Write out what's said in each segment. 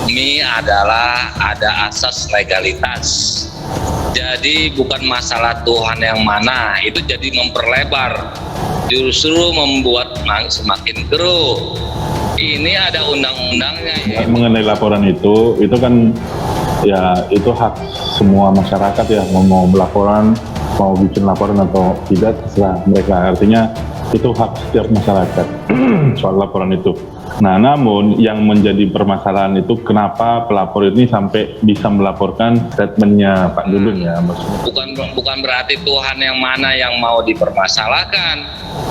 Ini adalah ada asas legalitas. Jadi bukan masalah Tuhan yang mana, itu jadi memperlebar, justru membuat semakin keruh. Ini ada undang-undangnya. Ya, mengenai laporan itu kan ya itu hak semua masyarakat ya, mau melaporan, mau bikin laporan atau tidak terserah mereka. Artinya itu hak setiap masyarakat soal laporan itu. Nah, namun yang menjadi permasalahan itu kenapa pelapor ini sampai bisa melaporkan statementnya Pak Dudung ya, maksudnya. Bukan berarti Tuhan yang mana yang mau dipermasalahkan,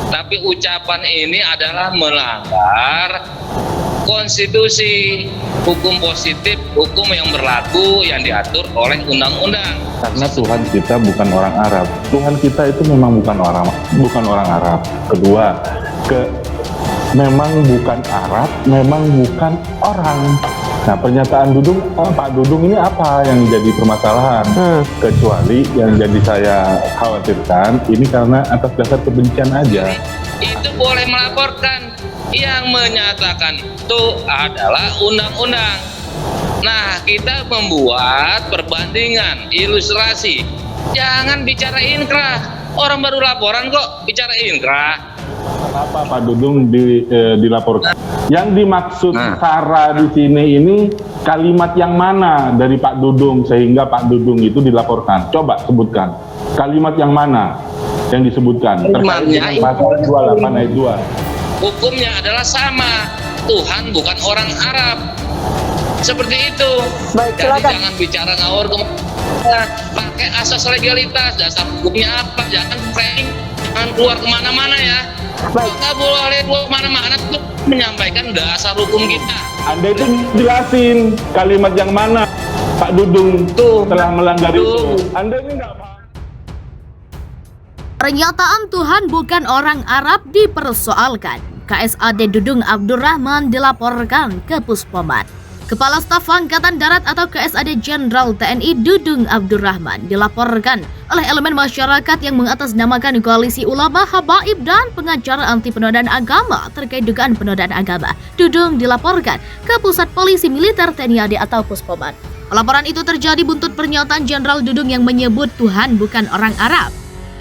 tapi ucapan ini adalah melanggar konstitusi, hukum positif, hukum yang berlaku yang diatur oleh undang-undang. Karena Tuhan kita bukan orang Arab. Tuhan kita itu memang bukan orang Arab. Kedua, memang bukan Arab, memang bukan orang. Nah, pernyataan Pak Dudung ini apa yang jadi permasalahan? Kecuali yang jadi saya khawatirkan ini karena atas dasar kebencian aja. Itu boleh melaporkan, yang menyatakan itu adalah undang-undang. Nah, kita membuat perbandingan, ilustrasi. Jangan bicara inkrah. Orang baru laporan kok bicara inkrah. Kenapa Pak Dudung dilaporkan? Yang dimaksud Sarah di sini ini kalimat yang mana dari Pak Dudung sehingga Pak Dudung itu dilaporkan? Coba sebutkan. Kalimat yang mana yang disebutkan? Terkait dengan pasal 28 ayat 2. Hukumnya adalah sama. Tuhan bukan orang Arab. Seperti itu. Baik, jadi silakan. jangan bicara ngawur pakai asas legalitas, dasar hukumnya apa? Jangan framing, jangan keluar kemana-mana ya. Baik. Nggak boleh keluar kemana-mana untuk menyampaikan dasar hukum kita. Anda itu jelasin kalimat yang mana Pak Dudung telah melanggar itu. Anda ini nggak paham. Pernyataan Tuhan bukan orang Arab dipersoalkan. KSAD Dudung Abdurrahman dilaporkan ke Puspomat. Kepala Staf Angkatan Darat atau KSAD Jenderal TNI Dudung Abdurrahman dilaporkan oleh elemen masyarakat yang mengatasnamakan Koalisi Ulama Habaib dan pengacara anti penodaan agama terkait dugaan penodaan agama. Dudung dilaporkan ke Pusat Polisi Militer TNI AD atau Puspomat. Laporan itu terjadi buntut pernyataan Jenderal Dudung yang menyebut Tuhan bukan orang Arab.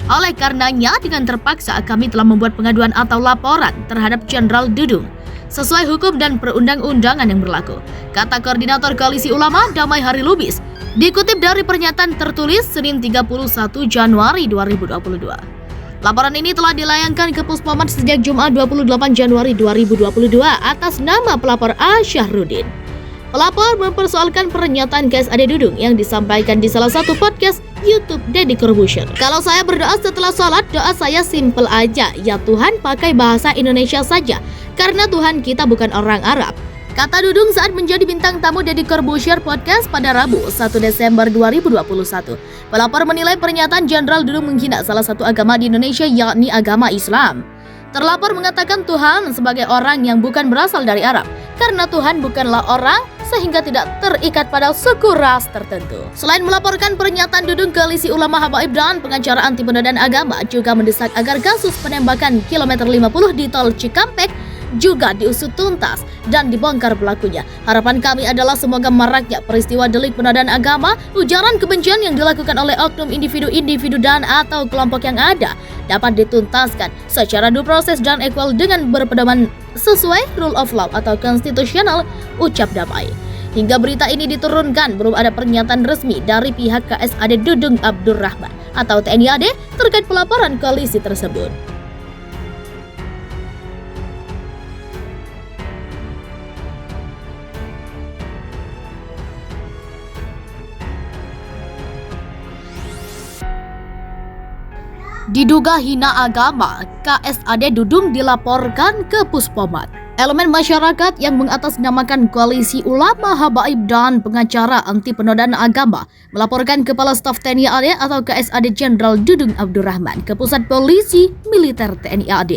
Oleh karenanya, dengan terpaksa kami telah membuat pengaduan atau laporan terhadap Jenderal Dudung sesuai hukum dan perundang-undangan yang berlaku, kata Koordinator Koalisi Ulama Damai Hari Lubis, dikutip dari pernyataan tertulis Senin 31 Januari 2022. Laporan ini telah dilayangkan ke Puspomat sejak Jumat 28 Januari 2022 atas nama pelapor A. Syahrudin. Pelapor mempersoalkan pernyataan KSAD Dudung yang disampaikan di salah satu podcast YouTube Deddy Corbuzier. Kalau saya berdoa setelah sholat, doa saya simple aja. Ya Tuhan, pakai bahasa Indonesia saja. Karena Tuhan kita bukan orang Arab, kata Dudung saat menjadi bintang tamu Deddy Corbuzier Podcast pada Rabu 1 Desember 2021. Pelapor menilai pernyataan Jenderal Dudung menghina salah satu agama di Indonesia, yakni agama Islam. Terlapor mengatakan Tuhan sebagai orang yang bukan berasal dari Arab, karena Tuhan bukanlah orang sehingga tidak terikat pada suku ras tertentu. Selain melaporkan pernyataan Dudung, Koalisi Ulama Habaib dan pengacara anti penodaan agama juga mendesak agar kasus penembakan kilometer 50 di Tol Cikampek juga diusut tuntas dan dibongkar pelakunya. Harapan kami adalah semoga maraknya peristiwa delik penodaan agama, ujaran kebencian yang dilakukan oleh oknum individu-individu dan atau kelompok yang ada dapat dituntaskan secara due process dan equal dengan berpedoman sesuai rule of law atau konstitusional, ucap Damai. Hingga berita ini diturunkan, belum ada pernyataan resmi dari pihak KSAD Dudung Abdurrahman atau TNI AD terkait pelaporan koalisi tersebut. Diduga hina agama, KSAD Dudung dilaporkan ke Puspomat. Elemen masyarakat yang mengatasnamakan Koalisi Ulama Habaib dan pengacara anti penodaan agama melaporkan Kepala Staf TNI AD atau KSAD Jenderal Dudung Abdurrahman ke Pusat Polisi Militer TNI AD.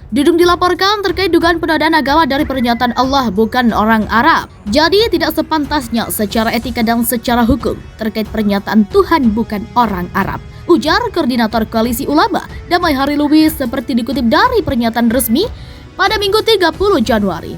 Dudung dilaporkan terkait dugaan penodaan agama dari pernyataan Allah bukan orang Arab. Jadi tidak sepantasnya secara etika dan secara hukum terkait pernyataan Tuhan bukan orang Arab, ujar Koordinator Koalisi Ulama Damai Hari Lubis seperti dikutip dari pernyataan resmi pada Minggu 30 Januari.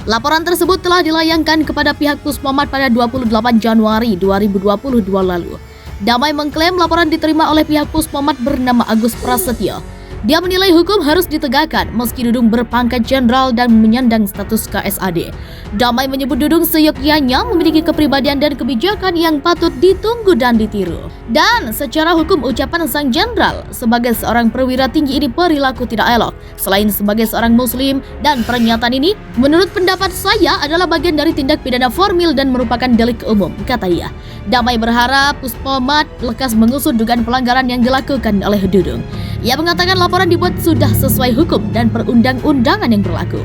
Laporan tersebut telah dilayangkan kepada pihak Puspomat pada 28 Januari 2022 lalu. Damai mengklaim laporan diterima oleh pihak Puspomat bernama Agus Prasetyo. Dia menilai hukum harus ditegakkan meski Dudung berpangkat jenderal dan menyandang status KSAD. Damai menyebut Dudung seyogyanya memiliki kepribadian dan kebijakan yang patut ditunggu dan ditiru. Dan secara hukum ucapan sang jenderal sebagai seorang perwira tinggi ini perilaku tidak elok. Selain sebagai seorang muslim, dan pernyataan ini menurut pendapat saya adalah bagian dari tindak pidana formil dan merupakan delik umum, kata ia. Damai berharap Puspomat lekas mengusut dugaan pelanggaran yang dilakukan oleh Dudung. Ia mengatakan laporan dibuat sudah sesuai hukum dan perundang-undangan yang berlaku.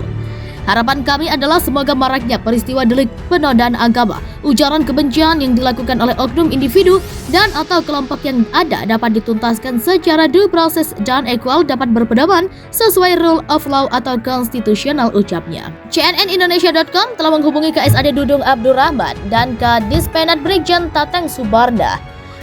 Harapan kami adalah semoga maraknya peristiwa delik penodaan agama, ujaran kebencian yang dilakukan oleh oknum individu dan atau kelompok yang ada dapat dituntaskan secara due process dan equal dapat berpedoman sesuai rule of law atau konstitusional, ucapnya. CNNindonesia.com telah menghubungi KSAD Dudung Abdurrahman dan Kadispenat Brigjen Tatang Subarda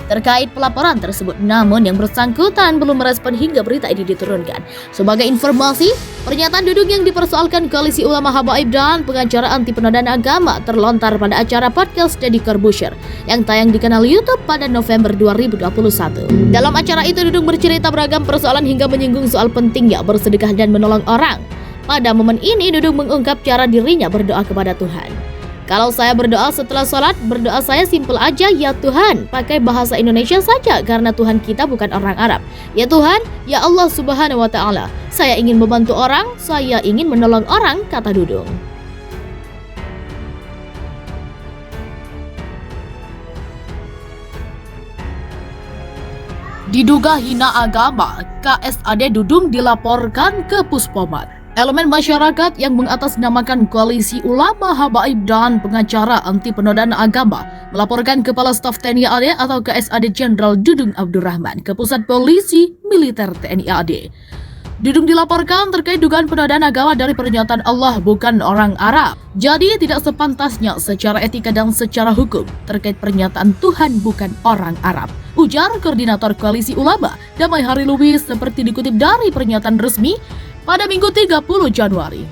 terkait pelaporan tersebut, namun yang bersangkutan belum merespon hingga berita ini diturunkan. Sebagai informasi, pernyataan Dudung yang dipersoalkan Koalisi Ulama Habaib dan pengacara anti penodaan agama terlontar pada acara podcast Deddy Corbuzier yang tayang di kanal YouTube pada November 2021. Dalam acara itu, Dudung bercerita beragam persoalan hingga menyinggung soal pentingnya bersedekah dan menolong orang. Pada momen ini, Dudung mengungkap cara dirinya berdoa kepada Tuhan. Kalau saya berdoa setelah sholat, berdoa saya simpel aja, ya Tuhan, pakai bahasa Indonesia saja karena Tuhan kita bukan orang Arab. Ya Tuhan, ya Allah Subhanahu wa Ta'ala, saya ingin membantu orang, saya ingin menolong orang, kata Dudung. Diduga hina agama, KSAD Dudung dilaporkan ke Puspomat. Elemen masyarakat yang mengatasnamakan Koalisi Ulama Habaib dan pengacara anti penodaan agama melaporkan Kepala Staf TNI AD atau KSAD Jenderal Dudung Abdurrahman ke Pusat Polisi Militer TNI AD. Dudung dilaporkan terkait dugaan penodaan agama dari pernyataan Allah bukan orang Arab. Jadi tidak sepantasnya secara etika dan secara hukum terkait pernyataan Tuhan bukan orang Arab, ujar Koordinator Koalisi Ulama Damai Hari Lubis seperti dikutip dari pernyataan resmi pada Minggu 30 Januari.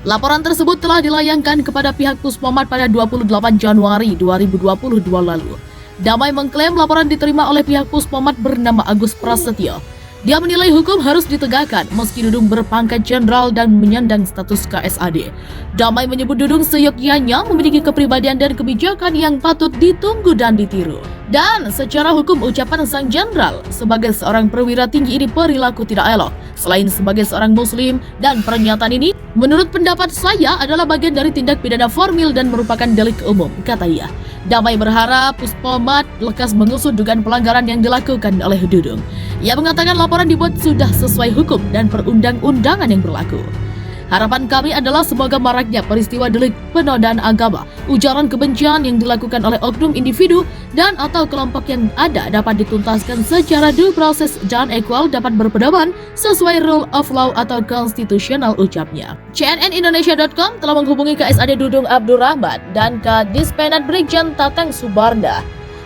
Laporan tersebut telah dilayangkan kepada pihak Puspomat pada 28 Januari 2022 lalu. Damai mengklaim laporan diterima oleh pihak Puspomat bernama Agus Prasetyo. Dia menilai hukum harus ditegakkan meski Dudung berpangkat jenderal dan menyandang status KSAD. Damai menyebut Dudung seyogyanya memiliki kepribadian dan kebijakan yang patut ditunggu dan ditiru. Dan secara hukum ucapan sang jenderal sebagai seorang perwira tinggi ini perilaku tidak elok. Selain sebagai seorang muslim, dan pernyataan ini menurut pendapat saya adalah bagian dari tindak pidana formil dan merupakan delik umum, kata ia. Damai berharap Puspomat lekas mengusut dugaan pelanggaran yang dilakukan oleh Dudung. Ia mengatakan laporan dibuat sudah sesuai hukum dan perundang-undangan yang berlaku. Harapan kami adalah semoga maraknya peristiwa delik penodaan agama, ujaran kebencian yang dilakukan oleh oknum individu dan atau kelompok yang ada dapat dituntaskan secara due process dan equal dapat berpedoman sesuai rule of law atau konstitusional, ucapnya. CNNindonesia.com telah menghubungi KSAD Dudung Abdurrahman dan Kadispenat Brigjen Tatang Subarda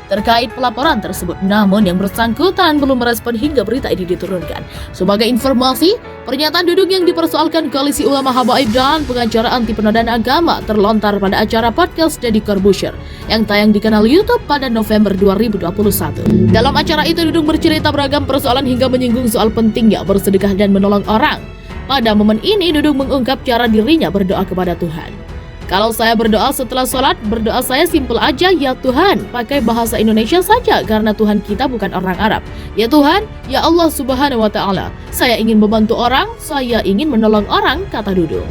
terkait pelaporan tersebut, namun yang bersangkutan belum merespon hingga berita ini diturunkan. Sebagai informasi, pernyataan Dudung yang dipersoalkan Koalisi Ulama Habaib dan pengacara anti penodaan agama terlontar pada acara podcast Deddy Corbuzier yang tayang di kanal YouTube pada November 2021. Dalam acara itu, Dudung bercerita beragam persoalan hingga menyinggung soal pentingnya bersedekah dan menolong orang. Pada momen ini, Dudung mengungkap cara dirinya berdoa kepada Tuhan. Kalau saya berdoa setelah sholat, berdoa saya simpel aja, ya Tuhan, pakai bahasa Indonesia saja karena Tuhan kita bukan orang Arab. Ya Tuhan, ya Allah Subhanahu wa Ta'ala, saya ingin membantu orang, saya ingin menolong orang, kata Dudung.